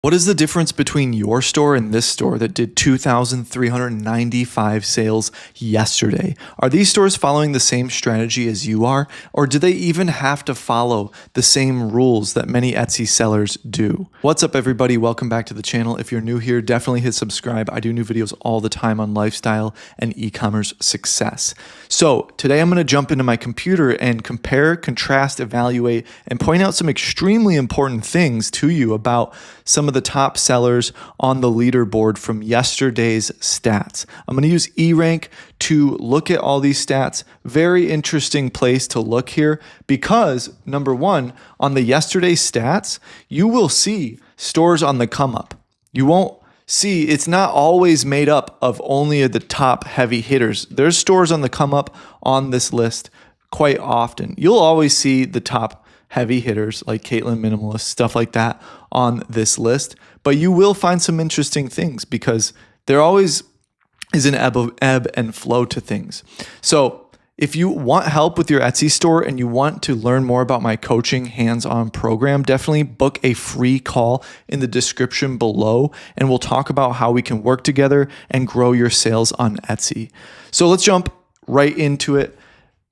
What is the difference between your store and this store that did 2,395 sales yesterday? Are these stores following the same strategy as you are, or do they even have to follow the same rules that many Etsy sellers do? What's up, everybody? Welcome back to the channel. If you're new here, definitely hit subscribe. I do new videos all the time on lifestyle and e-commerce success. So today I'm going to jump into my computer and compare, contrast, evaluate, and point out some extremely important things to you about some of the top sellers on the leaderboard from yesterday's stats. I'm going to use eRank to look at all these stats. Very interesting place to look here because, number one, on the yesterday stats, you will see stores on the come up. You won't see, it's not always made up of only the top heavy hitters. There's stores on the come up on this list quite often. You'll always see the top heavy hitters like Caitlin Minimalist, stuff like that on this list. But you will find some interesting things because there always is an ebb and flow to things. So if you want help with your Etsy store and you want to learn more about my coaching hands-on program, definitely book a free call in the description below, and we'll talk about how we can work together and grow your sales on Etsy. So let's jump right into it.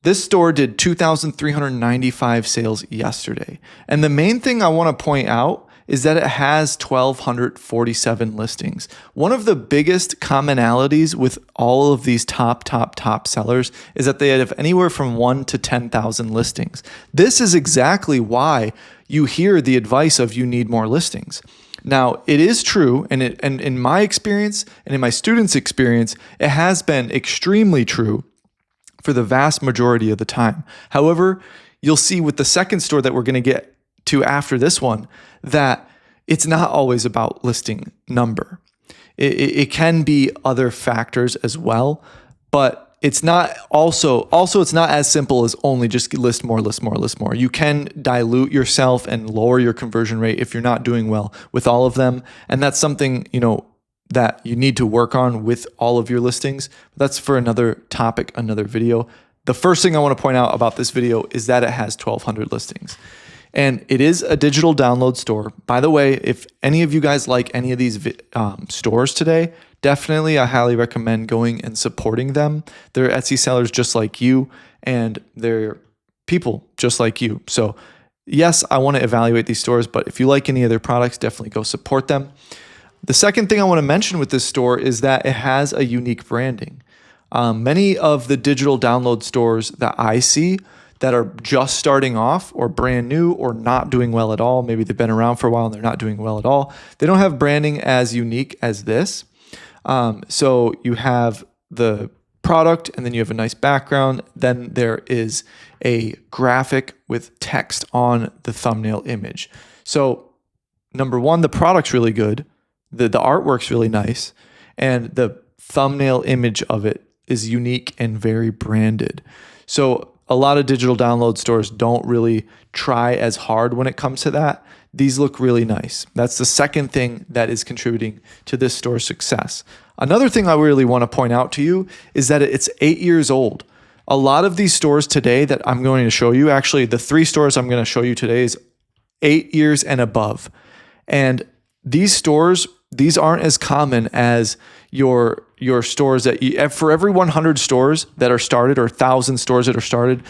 This store did 2,395 sales yesterday. And the main thing I want to point out is that it has 1,247 listings. One of the biggest commonalities with all of these top sellers is that they have anywhere from 1 to 10,000 listings. This is exactly why you hear the advice of you need more listings. Now, it is true, and in my experience and in my students' experience, it has been extremely true for the vast majority of the time. However, you'll see with the second store that we're going to get to after this one that it's not always about listing number. It can be other factors as well, but it's not also it's not as simple as only just list more. You can dilute yourself and lower your conversion rate if you're not doing well with all of them, and that's something, that you need to work on with all of your listings. That's for another topic, another video. The first thing I want to point out about this video is that it has 1,200 listings. And it is a digital download store. By the way, if any of you guys like any of these stores today, definitely I highly recommend going and supporting them. They're Etsy sellers just like you, and they're people just like you. So yes, I want to evaluate these stores, but if you like any of their products, definitely go support them. The second thing I want to mention with this store is that it has a unique branding. Many of the digital download stores that I see that are just starting off or brand new or not doing well at all, maybe they've been around for a while and they're not doing well at all, they don't have branding as unique as this. So you have the product and then you have a nice background. Then there is a graphic with text on the thumbnail image. So number one, the product's really good. The artwork's really nice, and the thumbnail image of it is unique and very branded. So a lot of digital download stores don't really try as hard when it comes to that. These look really nice. That's the second thing that is contributing to this store's success. Another thing I really want to point out to you is that it's 8 years old. A lot of these stores today that I'm going to show you, actually the 3 stores I'm going to show you today is 8 years and above. And these stores, these aren't as common as your stores that for every 100 stores that are started or 1,000 stores that are started,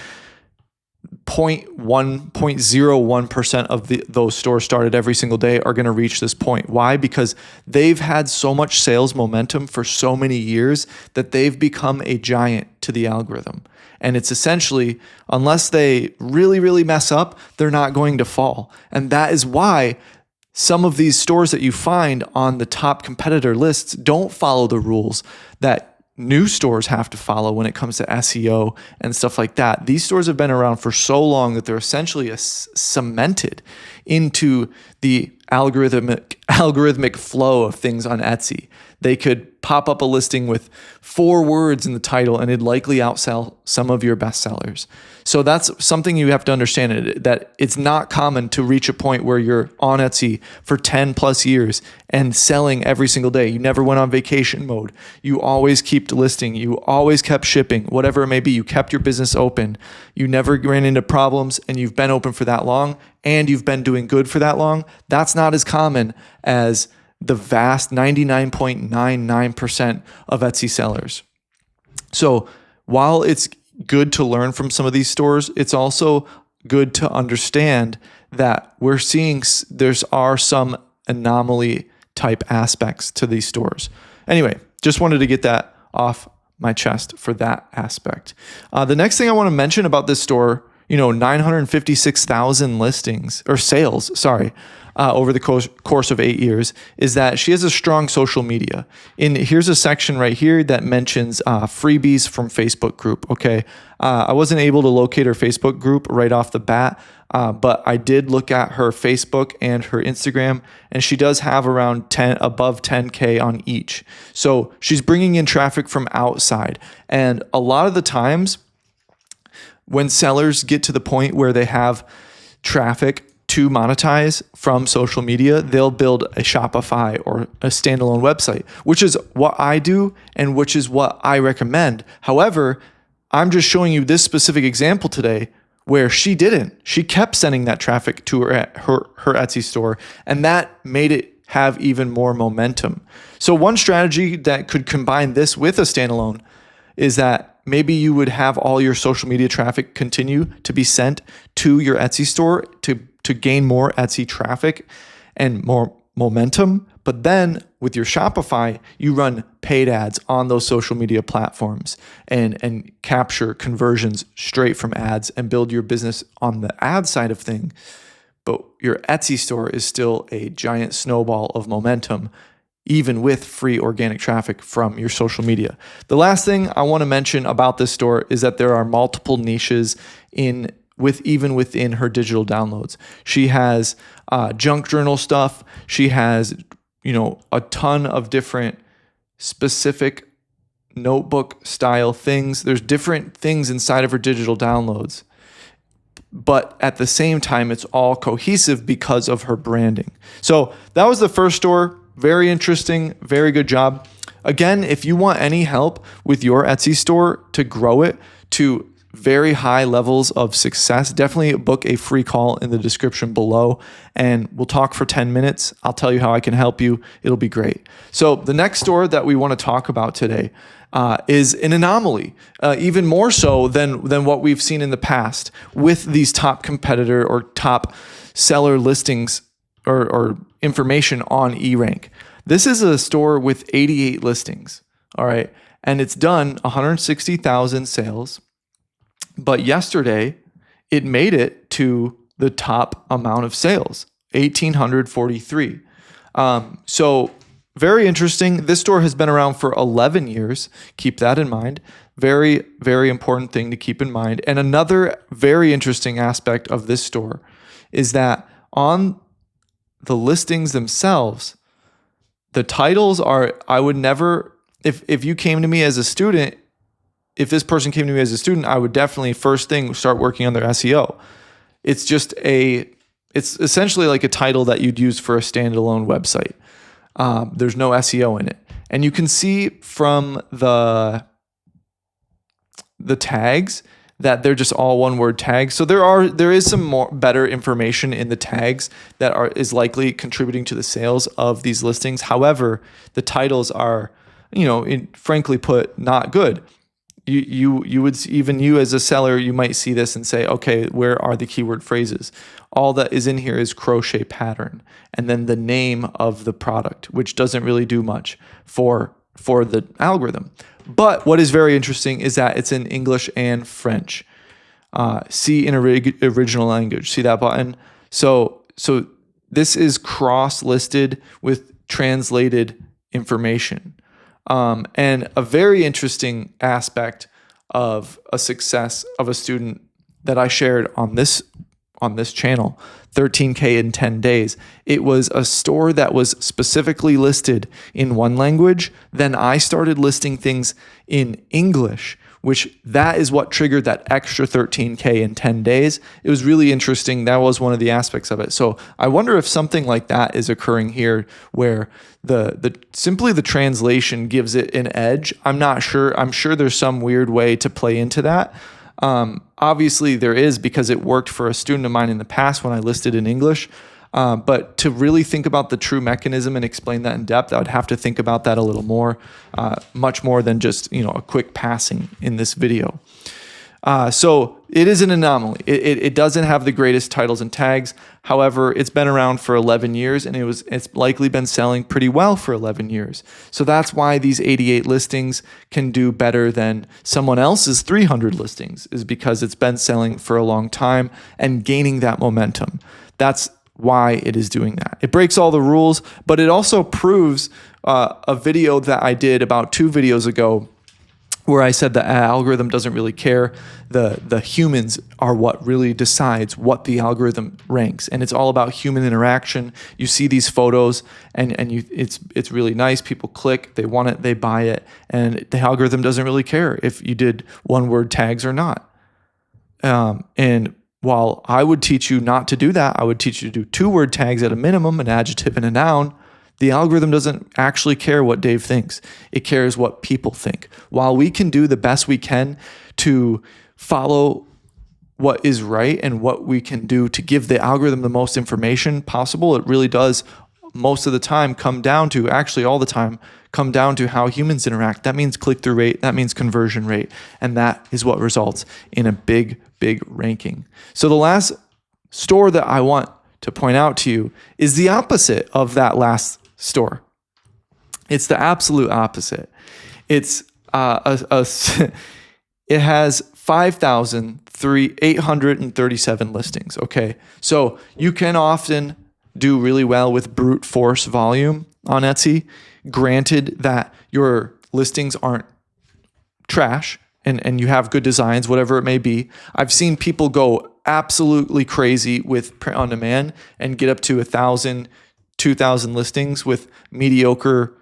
0.01% of those stores started every single day are going to reach this point. Why? Because they've had so much sales momentum for so many years that they've become a giant to the algorithm. And it's essentially, unless they really mess up, they're not going to fall. And that is why some of these stores that you find on the top competitor lists don't follow the rules that new stores have to follow when it comes to SEO and stuff like that. These stores have been around for so long that they're essentially cemented into the algorithmic flow of things on Etsy. They could pop up a listing with 4 words in the title and it'd likely outsell some of your best sellers. So that's something you have to understand, that it's not common to reach a point where you're on Etsy for 10 plus years and selling every single day. You never went on vacation mode. You always kept listing. You always kept shipping, whatever it may be. You kept your business open. You never ran into problems, and you've been open for that long. and you've been doing good for that long, that's not as common as the vast 99.99% of Etsy sellers. So while it's good to learn from some of these stores, it's also good to understand that we're seeing are some anomaly type aspects to these stores. Anyway, just wanted to get that off my chest for that aspect. The next thing I want to mention about this store, 956,000 listings or sales, over the course of 8 years, is that she has a strong social media. Here's a section right here that mentions freebies from Facebook group. Okay, I wasn't able to locate her Facebook group right off the bat, but I did look at her Facebook and her Instagram, and she does have around above 10K on each. So she's bringing in traffic from outside, and a lot of the times when sellers get to the point where they have traffic to monetize from social media, they'll build a Shopify or a standalone website, which is what I do and which is what I recommend. However, I'm just showing you this specific example today where she didn't. She kept sending that traffic to her Etsy store, and that made it have even more momentum. So one strategy that could combine this with a standalone is that maybe you would have all your social media traffic continue to be sent to your Etsy store to gain more Etsy traffic and more momentum. But then with your Shopify, you run paid ads on those social media platforms and capture conversions straight from ads and build your business on the ad side of things. But your Etsy store is still a giant snowball of momentum, even with free organic traffic from your social media. The last thing I want to mention about this store is that there are multiple niches even within her digital downloads. She has junk journal stuff. She has, a ton of different specific notebook style things. There's different things inside of her digital downloads. But at the same time, it's all cohesive because of her branding. So that was the first store. Very interesting, very good job. Again, if you want any help with your Etsy store to grow it to very high levels of success, definitely book a free call in the description below, and we'll talk for 10 minutes. I'll tell you how I can help you. It'll be great. So the next store that we want to talk about today is an anomaly, even more so than what we've seen in the past with these top competitor or top seller listings or information on eRank. This is a store with 88 listings, all right? And it's done 160,000 sales. But yesterday, it made it to the top amount of sales, 1,843. So very interesting. This store has been around for 11 years. Keep that in mind. Very, very important thing to keep in mind. And another very interesting aspect of this store is that on the listings themselves, the titles are, I would never, if you came to me as a student, if this person came to me as a student, I would definitely first thing start working on their SEO. It's essentially like a title that you'd use for a standalone website. There's no SEO in it. And you can see from the tags that they're just all one word tags. So there is some more better information in the tags that is likely contributing to the sales of these listings. However, the titles are, frankly put, not good. You would, even you as a seller, you might see this and say, okay, where are the keyword phrases? All that is in here is crochet pattern, and then the name of the product, which doesn't really do much for the algorithm. But what is very interesting is that it's in English and French. See in original language. See that button? So this is cross-listed with translated information. And a very interesting aspect of a success of a student that I shared on this channel, 13K in 10 days. It was a store that was specifically listed in one language. Then I started listing things in English, which that is what triggered that extra 13K in 10 days. It was really interesting. That was one of the aspects of it. So I wonder if something like that is occurring here where simply the translation gives it an edge. I'm not sure. I'm sure there's some weird way to play into that. Obviously, there is, because it worked for a student of mine in the past when I listed in English. But to really think about the true mechanism and explain that in depth, I would have to think about that a little more, much more than just a quick passing in this video. So it is an anomaly. It doesn't have the greatest titles and tags. However, it's been around for 11 years, and it's likely been selling pretty well for 11 years. So that's why these 88 listings can do better than someone else's 300 listings, is because it's been selling for a long time and gaining that momentum. That's why it is doing that. It breaks all the rules, but it also proves a video that I did about 2 videos ago, where I said the algorithm doesn't really care. The humans are what really decides what the algorithm ranks, and it's all about human interaction. You see these photos, and it's really nice. People click, they want it, they buy it, and the algorithm doesn't really care if you did one-word tags or not. And while I would teach you not to do that, I would teach you to do 2-word tags at a minimum, an adjective and a noun. The algorithm doesn't actually care what Dave thinks. It cares what people think. While we can do the best we can to follow what is right and what we can do to give the algorithm the most information possible, it really does most of the time come down to, actually all the time, come down to how humans interact. That means click-through rate, that means conversion rate, and that is what results in a big ranking. So the last store that I want to point out to you is the opposite of that last store. It's the absolute opposite. It's it has 5,837 listings. Okay, so you can often do really well with brute force volume on Etsy, granted that your listings aren't trash and you have good designs, whatever it may be. I've seen people go absolutely crazy with print on demand and get up to 1,000, 2,000 listings with mediocre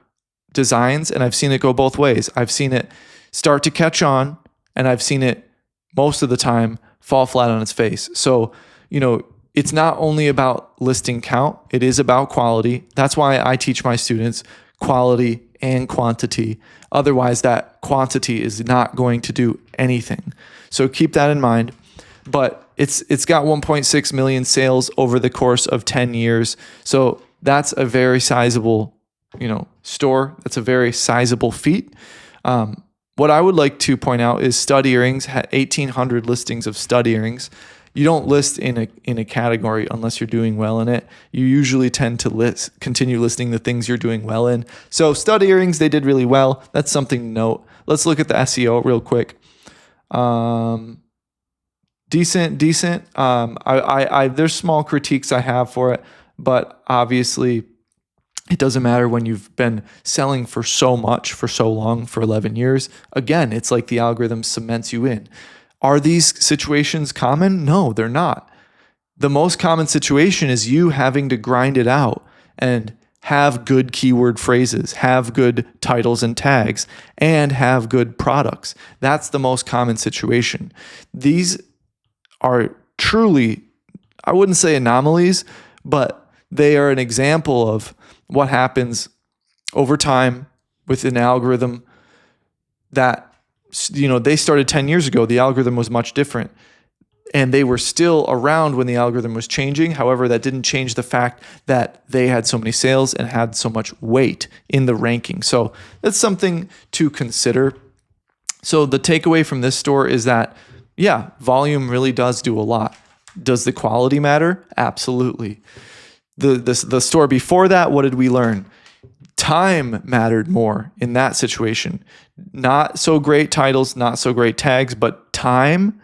designs, and I've seen it go both ways. I've seen it start to catch on, and I've seen it most of the time fall flat on its face. So, it's not only about listing count, it is about quality. That's why I teach my students quality and quantity. Otherwise, that quantity is not going to do anything. So keep that in mind. But it's got 1.6 million sales over the course of 10 years. So that's a very sizable, store. That's a very sizable feat. What I would like to point out is stud earrings had 1,800 listings of stud earrings. You don't list in a category unless you're doing well in it. You usually tend to continue listing the things you're doing well in. So stud earrings, they did really well. That's something to note. Let's look at the SEO real quick. Decent. There's small critiques I have for it, but obviously it doesn't matter when you've been selling for so much for so long, for 11 years. Again, it's like the algorithm cements you in. Are these situations common? No, they're not. The most common situation is you having to grind it out and have good keyword phrases, have good titles and tags, and have good products. That's the most common situation. These are truly, I wouldn't say anomalies, but they are an example of what happens over time with an algorithm that, they started 10 years ago. The algorithm was much different, and they were still around when the algorithm was changing. However, that didn't change the fact that they had so many sales and had so much weight in the ranking. So that's something to consider. So the takeaway from this store is that, yeah, volume really does do a lot. Does the quality matter? Absolutely. The store before that, what did we learn? Time mattered more in that situation. Not so great titles, not so great tags, but time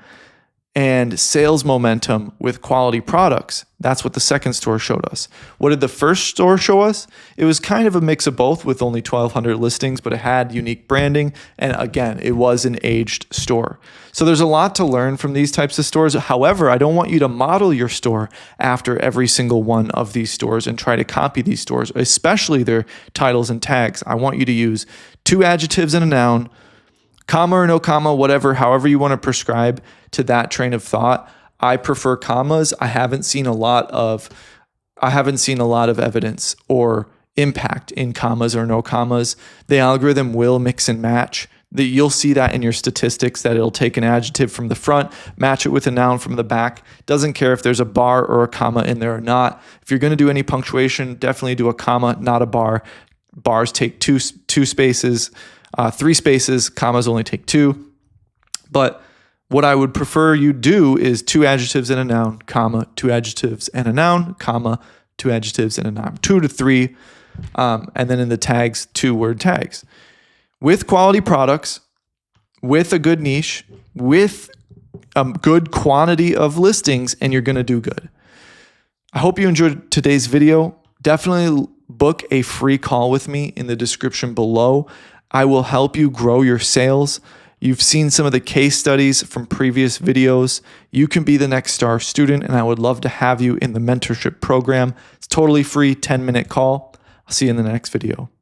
and sales momentum with quality products. That's what the second store showed us. What did the first store show us? It was kind of a mix of both with only 1,200 listings, but it had unique branding. And again, it was an aged store. So there's a lot to learn from these types of stores. However, I don't want you to model your store after every single one of these stores and try to copy these stores, especially their titles and tags. I want you to use 2 adjectives and a noun, comma or no comma, whatever, however you want to prescribe to that train of thought. I prefer commas. I haven't seen a lot of evidence or impact in commas or no commas. The algorithm will mix and match that you'll see that in your statistics, that it'll take an adjective from the front, match it with a noun from the back. Doesn't care if there's a bar or a comma in there or not. If you're going to do any punctuation, definitely do a comma, not a bar. Bars take two spaces, 3 spaces, commas only take 2. But what I would prefer you do is 2 adjectives and a noun, comma, 2 adjectives and a noun, comma, 2 adjectives and a noun, 2 to 3. And then in the tags, 2 word tags. With quality products, with a good niche, with a good quantity of listings, and you're going to do good. I hope you enjoyed today's video. Definitely book a free call with me in the description below. I will help you grow your sales. You've seen some of the case studies from previous videos. You can be the next star student, and I would love to have you in the mentorship program. It's totally free, 10-minute call. I'll see you in the next video.